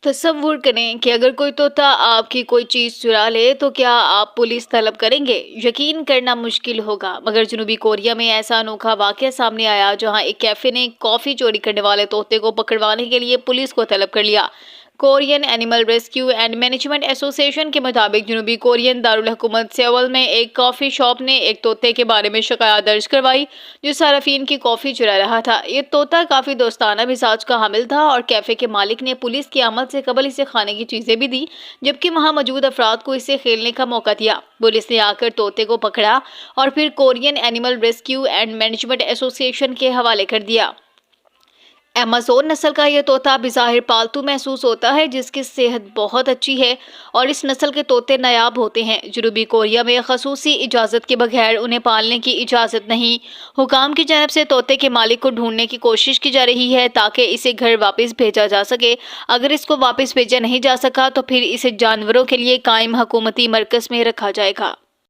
तसव्वुर करें कि अगर कोई तोता आपकी कोई चीज़ चुरा ले तो क्या आप पुलिस तलब करेंगे? यकीन करना मुश्किल होगा, मगर जनूबी कोरिया में ऐसा अनोखा वाक़या सामने आया जहां एक कैफ़े ने कॉफ़ी चोरी करने वाले तोते को पकड़वाने के लिए पुलिस को तलब कर लिया। Korean animal rescue and management association के मुताबिक जनूबी कोरियन दारुल हुकूमत सेओल में एक कॉफ़ी शॉप ने एक तोते के बारे में शिकायत दर्ज करवाई जो सार्फिन की कॉफ़ी चुरा रहा था। ये तोता काफ़ी दोस्ताना मिजाज का हामिल था और कैफ़े के मालिक ने पुलिस की आमद से कबल इसे खाने की चीज़ें भी दी, जबकि वहां मौजूद अफराद को इसे खेलने का मौका दिया। पुलिस ने आकर तोते को पकड़ा और फिर Korean animal rescue and management association के हवाले कर दिया। अमेज़न नस्ल का यह तोता बिज़ाहिर पालतू महसूस होता है, जिसकी सेहत बहुत अच्छी है और इस नस्ल के तोते नायाब होते हैं। जनूबी कोरिया में खसूसी इजाज़त के बगैर उन्हें पालने की इजाज़त नहीं। हुकाम की जानिब से तोते के मालिक को ढूंढने की कोशिश की जा रही है ताकि इसे घर वापस भेजा जा सके। अगर इसको वापस भेजा नहीं जा सका तो फिर इसे जानवरों के लिए कायम हुकूमती मरकज़ में रखा जाएगा।